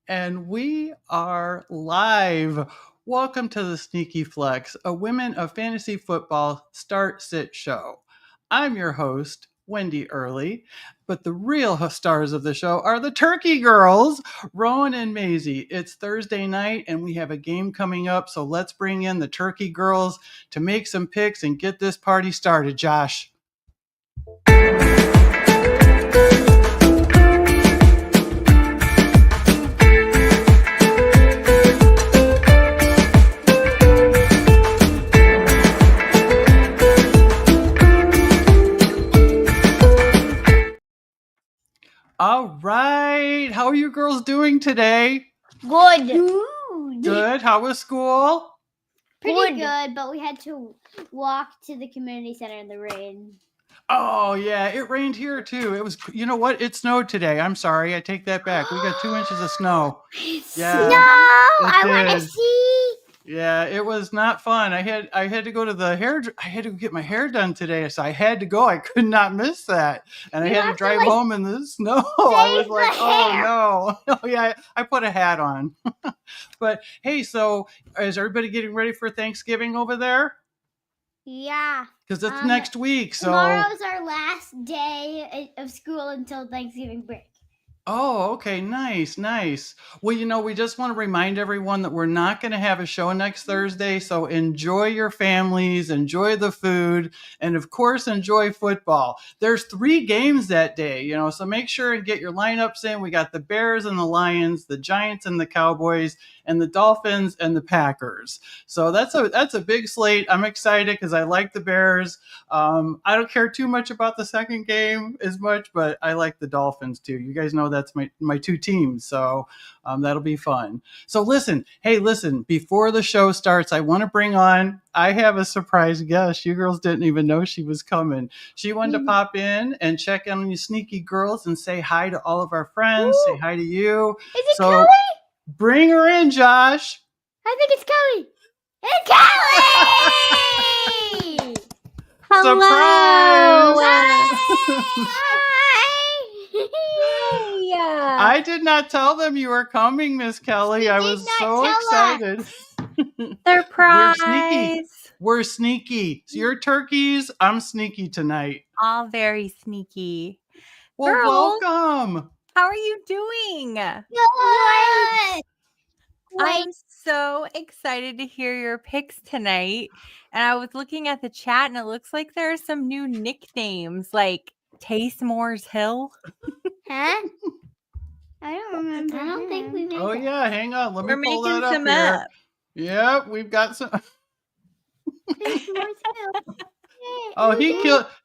And we are live. Welcome to the Sneaky Flex, a Women of Fantasy Football start-sit show. I'm your host, Wendi Earley, but the real stars of the show are the Turkey Girls, Rowan and Maisy. It's Thursday night, and we have a game coming up, so let's bring in the Turkey Girls to make some picks and get this party started, Josh. All right. How are you girls doing today? Good. Good. How was school? Pretty good, but we had to walk to the community center in the rain. Oh, yeah. It rained here, too. It was, you know what? It snowed today. I'm sorry. I take that back. We got 2 inches of snow. Yeah. No, I want to see. Yeah, it was not fun. I had to go to the I had to get my hair done today, so I had to go. I could not miss that. And I had to drive home in the snow. I was like, oh no. Oh yeah, I put a hat on. But hey, so is everybody getting ready for Thanksgiving over there? Yeah. Because it's next week. So tomorrow's our last day of school until Thanksgiving break. Oh, okay. Nice. Well, we just want to remind everyone that we're not going to have a show next Thursday. So enjoy your families, enjoy the food, and of course, enjoy football. There's 3 games that day, so make sure and get your lineups in. We got the Bears and the Lions, the Giants and the Cowboys, and the Dolphins and the Packers. So that's a big slate. I'm excited because I like the Bears. I don't care too much about the second game as much, but I like the Dolphins too. You guys know that's my 2 teams, so that'll be fun. So listen, before the show starts, I want to bring on, I have a surprise guest. You girls didn't even know she was coming. She wanted to pop in and check in on you sneaky girls and say hi to all of our friends. Ooh. Say hi to you. Is it Kelly? Bring her in, Josh. I think it's Kelly. It's Kelly! Hello! Surprise! I did not tell them you were coming, Miss Kelly. I was so excited. Surprise! We're sneaky. So you're turkeys. I'm sneaky tonight. All very sneaky. Well, girls, welcome. How are you doing? Good. I'm so excited to hear your picks tonight. And I was looking at the chat and it looks like there are some new nicknames like Taste Moore's Hill. Huh? I don't remember. I don't think we made Oh, that. Yeah. Hang on. Let me pull that up some here. up. Yep. We've got some. Taste Moore's Hill. Oh,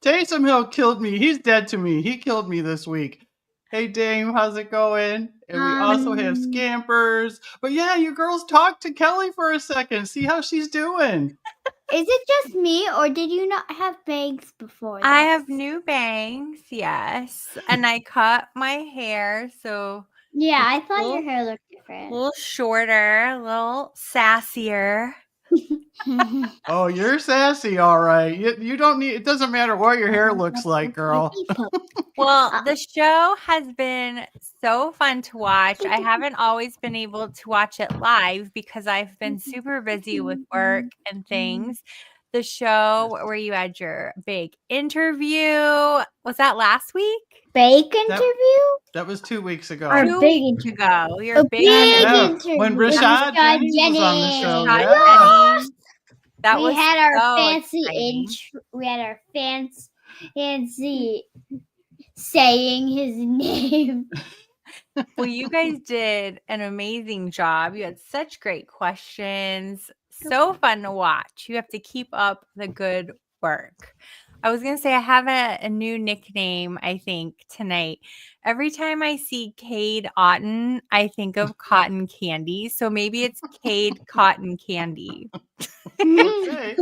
Taysom Hill killed me. He's dead to me. He killed me this week. Hey, Dame, how's it going? And we also have Scampers. But yeah, you girls talk to Kelly for a second. See how she's doing. Is it just me, or did you not have bangs before this? I have new bangs, yes. And I cut my hair, so... Yeah, I thought your hair looked different. A little shorter, a little sassier. Oh, you're sassy, all right. You don't need. It doesn't matter what your hair looks like, girl. Well, the show has been so fun to watch. I haven't always been able to watch it live because I've been super busy with work and things. The show where you had your big interview, was that last week? Big interview? That was 2 weeks ago. Our 2 big weeks ago. Your big interview. When Rashad Jennings was on the show. Yeah. That we was had our so fancy exciting. we had our fancy saying his name. Well, you guys did an amazing job. You had such great questions. So fun to watch. You have to keep up the good work. I was going to say I have a new nickname, I think, tonight. Every time I see Cade Otten, I think of cotton candy. So maybe it's Cade Cotton Candy. Okay.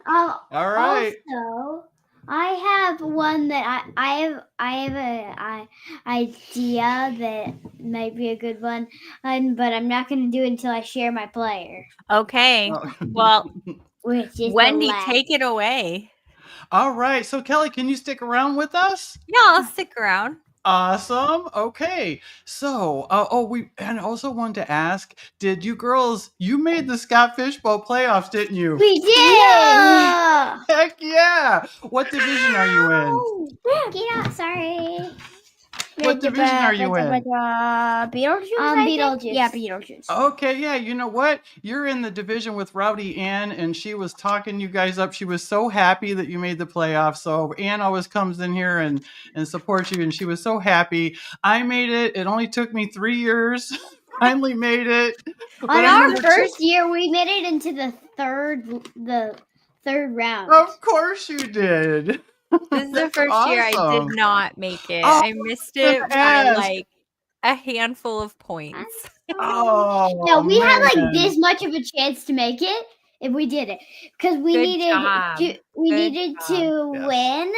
All right. Also, I have one that I have an idea that might be a good one, but I'm not going to do it until I share my player. Okay. Well, which is Wendi, take it away. All right. So, Kelly, can you stick around with us? Yeah, I'll stick around. Awesome. Okay. So, and also wanted to ask, did you girls, you made the Scott Fishbowl playoffs, didn't you? We did. Yeah. Heck yeah. What division are you in? Yeah, sorry. What division are you in? Beetlejuice. I think? Beetlejuice. Yeah, Beetlejuice. Okay, yeah, you know what? You're in the division with Rowdy Ann, and she was talking you guys up. She was so happy that you made the playoffs. So Ann always comes in here and supports you, and she was so happy. I made it. It only took me 3 years. Finally made it. On But our I'm first year, we made it into the third round. Of course you did. This is the That's first year I awesome. did not make it. Oh, I missed I was it gonna by ask. like a handful of points. Oh, Yeah, we had like man. this much of a chance to make it if we did it, because we Good needed job. to Good job. to Yes. win,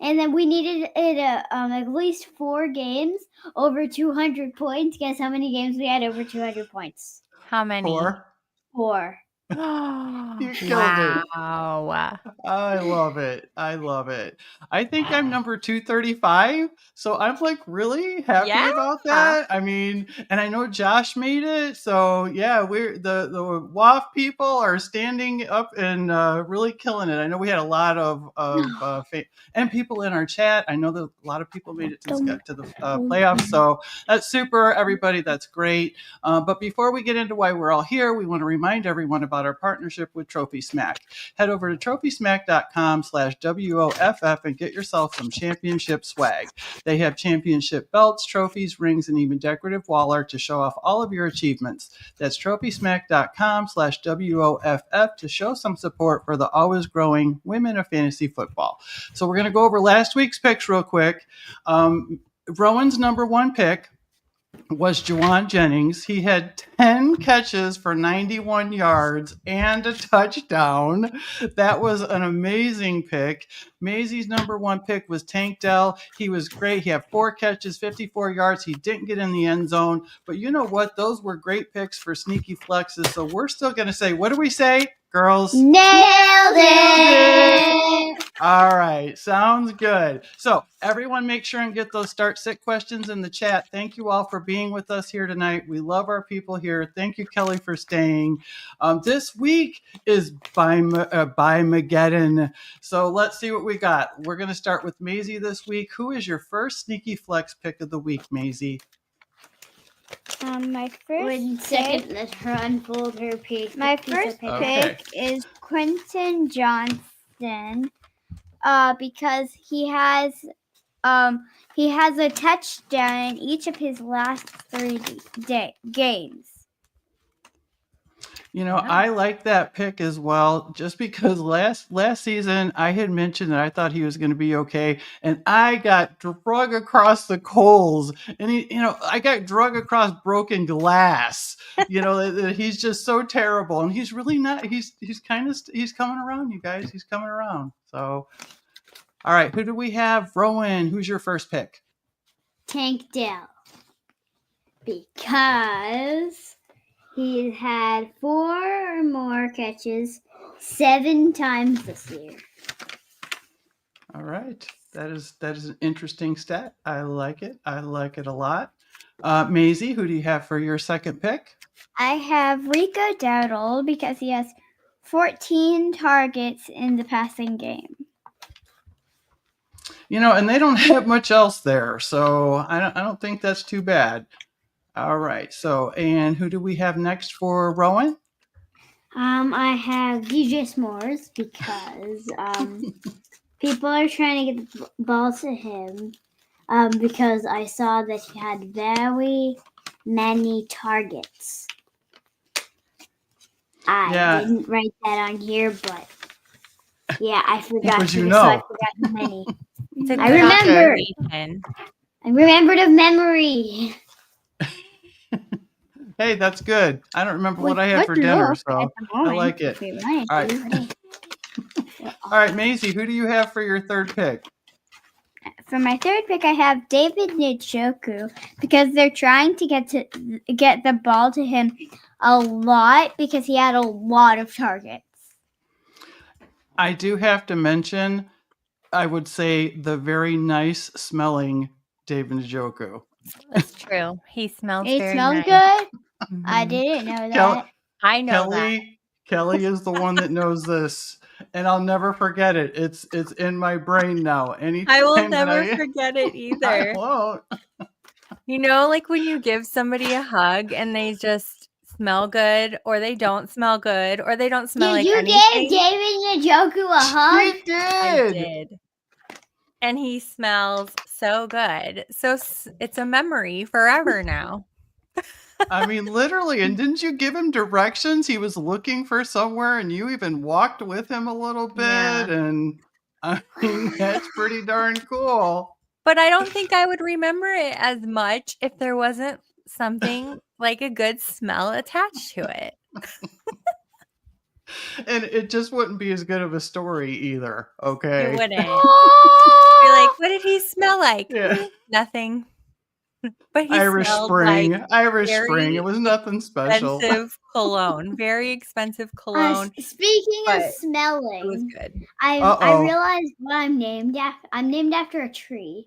and then we needed it at least 4 games over 200 points. Guess how many games we had over 200 points? How many? 4. 4. You killed it. Wow. I love it. I love it. I think I'm number 235. So I'm like really happy about that. I mean, and I know Josh made it. So yeah, we're the WAF people are standing up and really killing it. I know we had a lot of and people in our chat. I know that a lot of people made it to the playoffs. So that's super, everybody. That's great. But before we get into why we're all here, we want to remind everyone about our partnership with Trophy Smack. Head over to trophysmack.com/WOFF and get yourself some championship swag. They have championship belts, trophies, rings, and even decorative wall art to show off all of your achievements. That's trophysmack.com/WOFF to show some support for the always growing women of fantasy football. So we're going to go over last week's picks real quick. Rowan's number 1 pick was Juwan Jennings. He had 10 catches for 91 yards and a touchdown. That was an amazing pick. Maisy's number 1 pick was Tank Dell. He was great. He had 4 catches, 54 yards. He didn't get in the end zone. But you know what? Those were great picks for sneaky flexes. So we're still going to say, what do we say, girls? Nailed it! All right. Sounds good. So everyone make sure and get those start sit questions in the chat. Thank you all for being with us here tonight. We love our people here. Thank you, Kelly, for staying. This week is by Mageddon. So let's see what we got. We're going to start with Maisy this week. Who is your first sneaky flex pick of the week, Maisy? My first Second, let her unfold her pick. My first pick is Quentin Johnston, because he has a touchdown in each of his last 3 games. You know, I like that pick as well, just because last season I had mentioned that I thought he was going to be okay, and I got drug across the coals, and I got drug across broken glass. He's just so terrible, and he's really not. He's coming around, you guys. He's coming around. So, all right, who do we have? Rowan, who's your first pick? Tank Dell. Because he had 4 or more catches 7 times this year. All right. That is an interesting stat. I like it. I like it a lot. Maisie, who do you have for your second pick? I have Rico Dowdle because he has 14 targets in the passing game. And they don't have much else there, so I don't think that's too bad. All right. So, and who do we have next for Rowan? I have DJ S'mores because people are trying to get the ball to him because I saw that he had very many targets. I didn't write that on here, but yeah, I forgot to, so I forgot how many. I remembered. I remembered of memory. Hey, that's good. I don't remember what I had for dinner, so I like it. All right. All right, Maisie, who do you have for your third pick? For my third pick, I have David Njoku because they're trying to get the ball to him a lot because he had a lot of targets. I do have to mention, I would say the very nice smelling David Njoku. That's true. He smells It very smells nice. good. I Mhm. didn't know Kel- that. I know that. Kelly is the one that knows this, and I'll never forget it. It's in my brain now. Anytime I will that never forget it I either. won't. You know, like when you give somebody a hug and they just smell good, or they don't smell good, or they don't smell like you anything. gave David Njoku a hug? He I did. did. And he smells so good. So it's a memory forever now. I mean, literally. And didn't you give him directions? He was looking for somewhere, and you even walked with him a little bit. Yeah. And I mean, that's pretty darn cool. But I don't think I would remember it as much if there wasn't something like a good smell attached to it. And it just wouldn't be as good of a story either. Okay. It wouldn't. Be Oh! like, what did he smell like? Yeah. Nothing. But he Irish smelled Spring. like Irish very Spring. It was nothing special. expensive cologne. Very expensive cologne. Speaking of but it was smelling, good. I Uh-oh. realized what I'm named after. I'm named after a tree.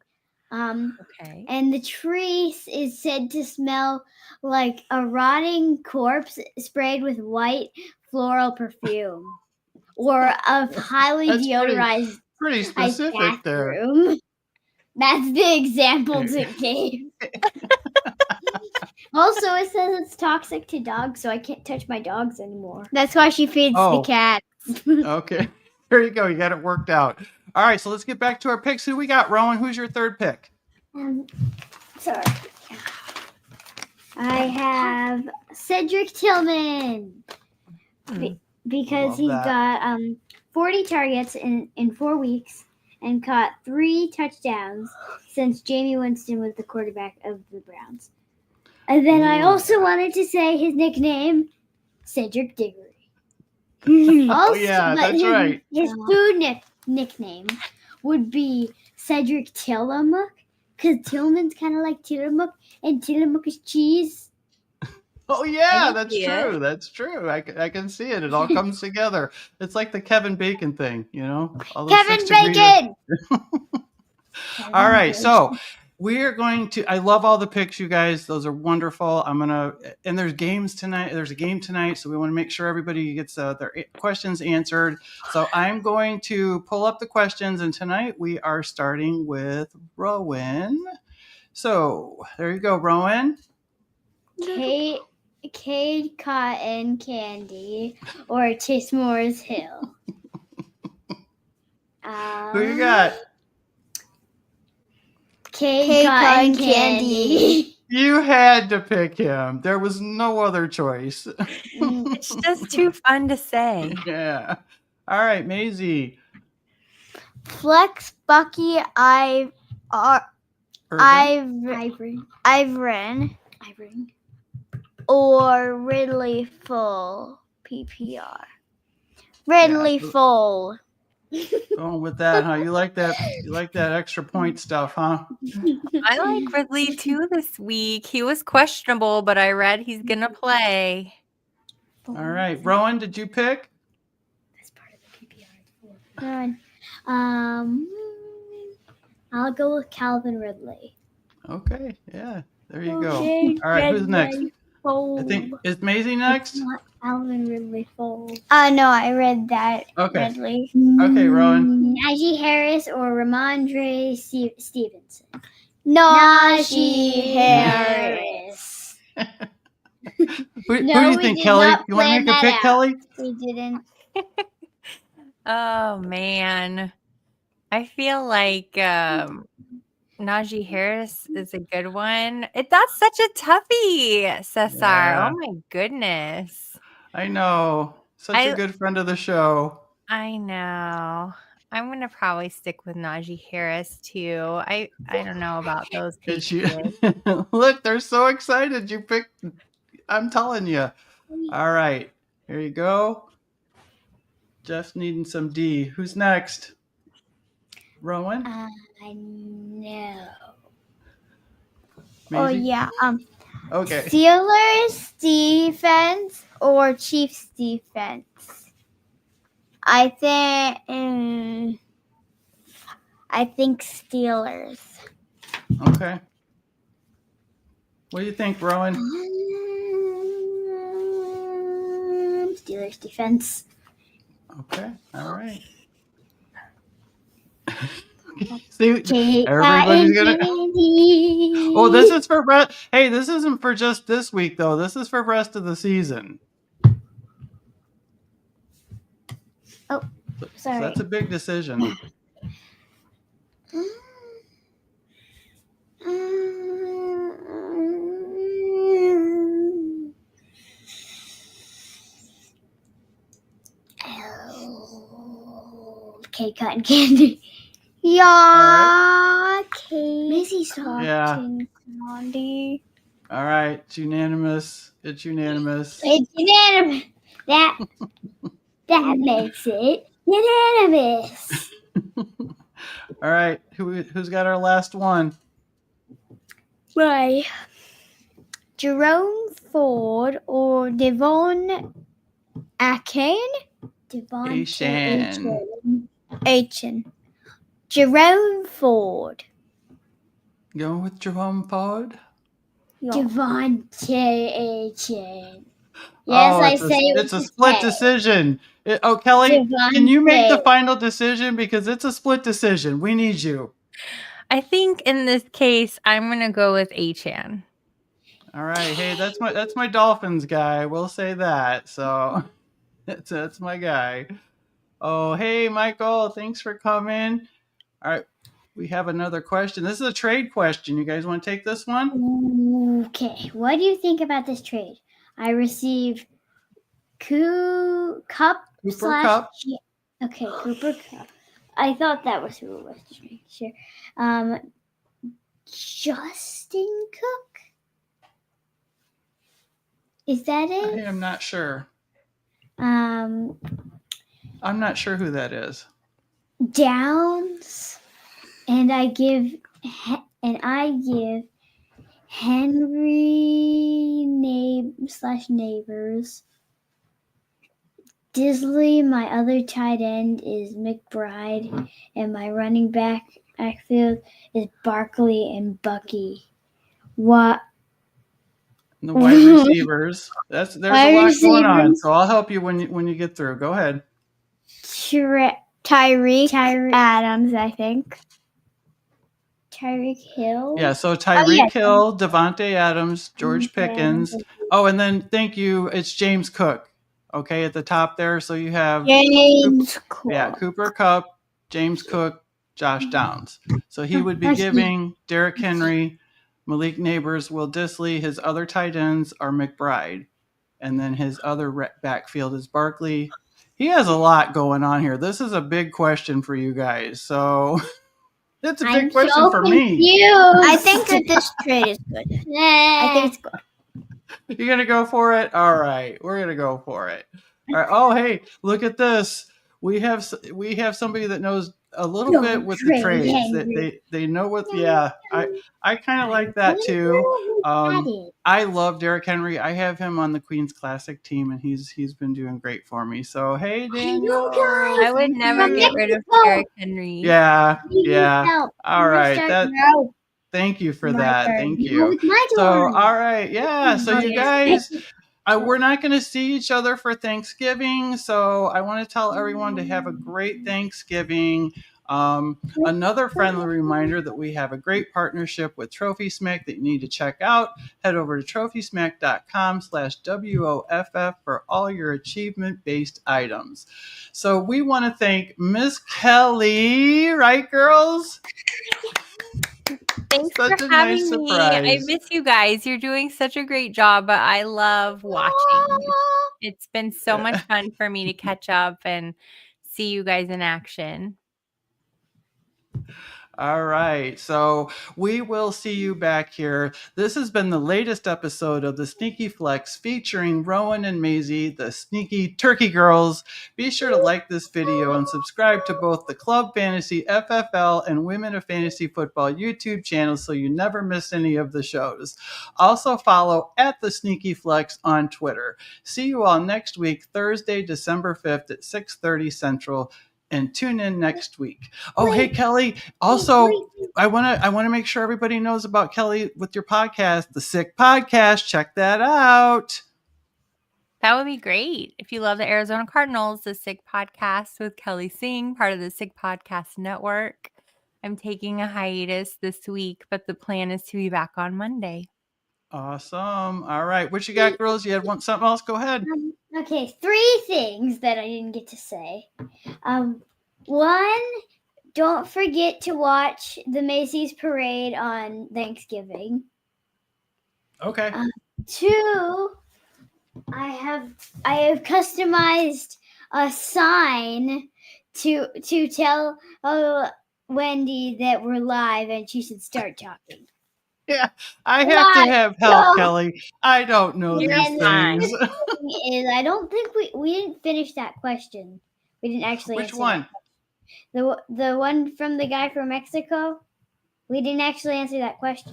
Okay. And the tree is said to smell like a rotting corpse sprayed with white floral perfume, or a highly That's deodorized pretty specific there. bathroom. That's the examples it gave. Also, it says it's toxic to dogs, so I can't touch my dogs anymore. That's why she feeds Oh. the cat. Okay. There you go. You got it worked out. All right. So let's get back to our picks. Who we got, Rowan? Who's your third pick? Sorry. I have Cedric Tillman because Love he's that. got 40 targets in 4 weeks and caught 3 touchdowns since Jameis Winston was the quarterback of the Browns. And then I also wanted to say his nickname, Cedric Diggory. Oh, yeah, but that's right. His food nickname would be Cedric Tillamook, because Tillman's kind of like Tillamook, and Tillamook is cheese. Oh, yeah, can that's see true. it. That's true. I can see it. It all comes together. It's like the Kevin Bacon thing, you know? All those Kevin 6 degrees of- Bacon! All right, so we're going to. I love all the picks, you guys. Those are wonderful. And there's games tonight. There's a game tonight, so we want to make sure everybody gets their questions answered. So I'm going to pull up the questions, and tonight we are starting with Rowan. So there you go, Rowan. Cade Cotton Candy or Chasmore's Hill. Who you got? Cade Cotton Candy. You had to pick him. There was no other choice. It's just too fun to say. Yeah. All right, Maisy. Flex, Bucky, Ivory. or Ridley Full PPR. Ridley Full. Going with that, huh? You like that? You like that extra point stuff, huh? I like Ridley too this week. He was questionable, but I read he's gonna play. All right, Rowan, did you pick? That's part of the PPR. I'll go with Calvin Ridley. Okay, yeah, there you go. Okay, All right, who's next? Fold. I think is Maisie next. It's not Calvin Ridley Fold. No, I read that. Okay. Ridley. Okay, Rowan. Najee Harris or Ramondre Stevenson. Najee Harris. Who do you we think, did Kelly? not You want to plan make a that pick, out. Kelly? We didn't. Oh man. I feel like Najee Harris is a good one. That's such a toughie, Cesar. Yeah. Oh my goodness. I know. Such a good friend of the show. I know. I'm gonna probably stick with Najee Harris too. I don't know about those Patriots. Look, they're so excited. You picked. I'm telling you. All right, here you go. Jeff's needing some D. Who's next? Rowan? I know. Oh Maisie? yeah. Okay. Steelers defense or Chiefs defense? I think Steelers. Okay. What do you think, Rowan? Steelers defense. Okay. All right. See, Cake, everybody's gonna. candy. Oh, this is for rest. Hey, this isn't for just this week though. This is for rest of the season. Oh, So sorry. that's a big decision. Okay, cotton candy. Yeah, Kate. Maisie's Yeah. Candy. All right. It's unanimous. It's unanimous. It's unanimous. That makes it unanimous. All right. Who's got our last one? Right. Jerome Ford or Devon Akin? Ashan. Achin. Jerome Ford. Going with Jerome Ford? Devontae Achin. Yes, I say it's a split decision. Kelly, can you make the final decision because it's a split decision? We need you. I think in this case, I'm gonna go with Achan. All right. Hey, that's my Dolphins guy. We'll say that. So that's my guy. Oh, hey, Michael. Thanks for coming. All right. We have another question. This is a trade question. You guys want to take this one? Okay, what do you think about this trade? I received Cup Cooper Cup. Okay, Cooper Cup. I thought that was who it was. Just making sure. Justin Cook. Is that it? I'm not sure. Um, I'm not sure who that is. Downs, and I give Henry Neighbors. Disley, my other tight end is McBride, and my running backfield is Barkley and Bucky. What? The wide receivers. There's a lot going on. So I'll help you when you get through. Go ahead. Tyreek Adams, I think. Tyreek Hill. Yeah, so Tyreek Hill, Devontae Adams, George Pickens. Oh, and then thank you. It's James Cook. Okay, at the top there. So you have James Cook. Yeah, Cooper Kupp, James Cook, Josh Downs. So he would be giving Derrick Henry, Malik Neighbors, Will Disley. His other tight ends are McBride. And then his other backfield is Barkley. He has a lot going on here. This is a big question for you guys. So it's a big question for me. I think that this trade is good. I think it's good. You're going to go for it? All right. We're going to go for it. All right. Oh, hey, look at this. We have somebody that knows a little bit with the trades. They know what. Yeah, I kind of like that too. I love Derrick Henry. I have him on the Queen's Classic team, and he's been doing great for me. So hey, Daniel. I would never get rid of Derrick Henry. Yeah. All right. Thank you for that. Thank you. So all right. Yeah. So you guys. We're not going to see each other for Thanksgiving, so I want to tell everyone to have a great Thanksgiving. Another friendly reminder that we have a great partnership with Trophy Smack that you need to check out. Head over to trophysmack.com/WOFF for all your achievement-based items. So we want to thank Miss Kelly, right, girls? Thanks for having me. I miss you guys. You're doing such a great job, but I love watching. It's been so much fun for me to catch up and see you guys in action. All right. So we will see you back here. This has been the latest episode of the Sneaky Flex featuring Rowan and Maisy, the Sneaky Turkey Girls. Be sure to like this video and subscribe to both the Club Fantasy FFL and Women of Fantasy Football YouTube channels so you never miss any of the shows. Also follow at the Sneaky Flex on Twitter. See you all next week, Thursday, December 5th at 6:30 Central. and tune in next week. Oh, hey, Kelly. Also, I want to make sure everybody knows about Kelly with your podcast, the Sick Podcast. Check that out. That would be great. If you love the Arizona Cardinals, the Sick Podcast with Kelly Singh, part of the Sick Podcast Network. I'm taking a hiatus this week, but the plan is to be back on Monday. Awesome. All right. What you got, girls? You had something else? Go ahead. Okay, 3 things that I didn't get to say. 1, don't forget to watch the Macy's parade on Thanksgiving. Okay. 2, I have customized a sign to tell Wendi that we're live and she should start talking. Yeah, I have to have help, Kelly. I don't know You're these fine. things. I don't think we didn't finish that question. We didn't actually. Which answer one? that. The one from the guy from Mexico. We didn't actually answer that question.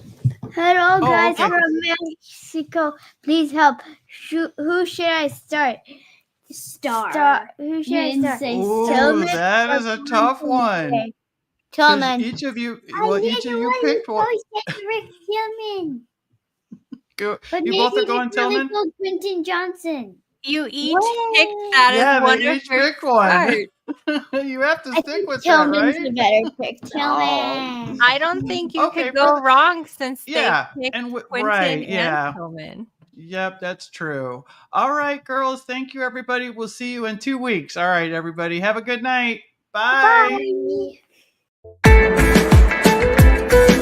Hello, guys okay. from Mexico. Please help. Who should I start? Star. Who should You I didn't start? say Ooh, Tillman that or is a tough one. 'Cause Tillman. each of you picked one. Cedric Tillman. You both are going Tillman? Quentin Johnston. You each picked that Yeah, as one they of each your picked one. cards. You have to stick with that, Tillman's right? the better pick. Tillman. I don't think you Okay, could go wrong since Yeah, they picked and Quentin right, and yeah. Tillman. Yep, that's true. All right, girls. Thank you, everybody. We'll see you in 2 weeks. All right, everybody. Have a good night. Bye. Bye.